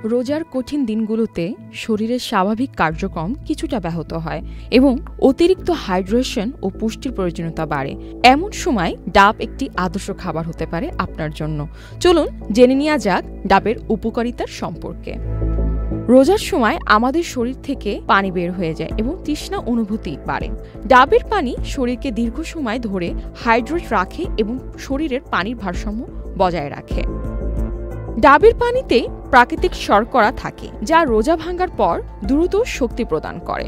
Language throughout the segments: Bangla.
রোজার কঠিন দিনগুলোতে শরীরের স্বাভাবিক কার্যক্রম কিছুটা ব্যাহত হয় এবং অতিরিক্ত হাইড্রেশন ও পুষ্টির প্রয়োজনীয়তা বাড়ে। এমন সময় ডাব একটি আদর্শ খাবার হতে পারে আপনার জন্য। চলুন জেনে নেওয়া যাক ডাবের উপকারিতার সম্পর্কে। রোজার সময় আমাদের শরীর থেকে পানি বের হয়ে যায় এবং তৃষ্ণা অনুভূতি বাড়ে। ডাবের পানি শরীরকে দীর্ঘ সময় ধরে হাইড্রেট রাখে এবং শরীরের পানির ভারসাম্য বজায় রাখে। ডাবের পানিতে প্রাকৃতিক শর্করা থাকে যা রোজা ভাঙার পর দ্রুত শক্তি প্রদান করে।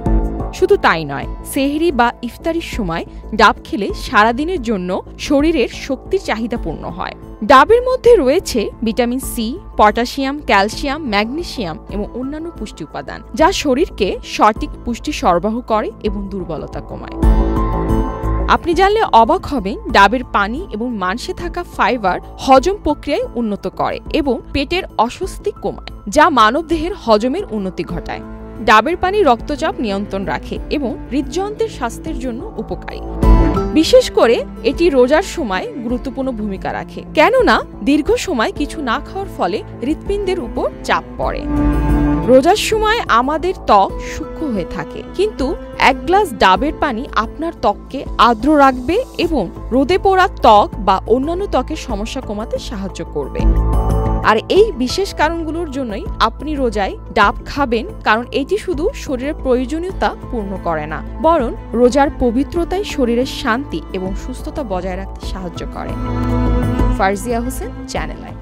শুধু তাই নয়, সেহরি বা ইফতারির সময় ডাব খেলে সারাদিনের জন্য শরীরের শক্তির চাহিদা পূর্ণ হয়। ডাবের মধ্যে রয়েছে vitamin C, potassium, calcium, magnesium এবং অন্যান্য পুষ্টি উপাদান যা শরীরকে সঠিক পুষ্টি সরবরাহ করে এবং দুর্বলতা কমায়। আপনি জানলে অবাক হবেন, ডাবের পানি এবং মাংসে থাকা ফাইবার হজম প্রক্রিয়ায় উন্নত করে এবং পেটের অস্বস্তি কমায়, যা মানবদেহের হজমের উন্নতি ঘটায়। ডাবের পানি রক্তচাপ নিয়ন্ত্রণ রাখে এবং হৃদযন্ত্রের স্বাস্থ্যের জন্য উপকারী। বিশেষ করে এটি রোজার সময় গুরুত্বপূর্ণ ভূমিকা রাখে, কেননা দীর্ঘ সময় কিছু না খাওয়ার ফলে হৃৎপিণ্ডের উপর চাপ পড়ে। রোজার সময় আমাদের ত্বক সূক্ষ্ম হয়ে থাকে, কিন্তু এক গ্লাস ডাবের পানি আপনার ত্বককে আর্দ্র রাখবে এবং রোদে পোড়া ত্বক বা অন্যান্য ত্বকের সমস্যা কমাতে সাহায্য করবে। আর এই বিশেষ কারণগুলোর জন্যই আপনি রোজায় ডাব খাবেন, কারণ এটি শুধু শরীরের প্রয়োজনীয়তা পূর্ণ করে না, বরং রোজার পবিত্রতায় শরীরের শান্তি এবং সুস্থতা বজায় রাখতে সাহায্য করে। ফারজিয়া হোসেন, চ্যানেল আই।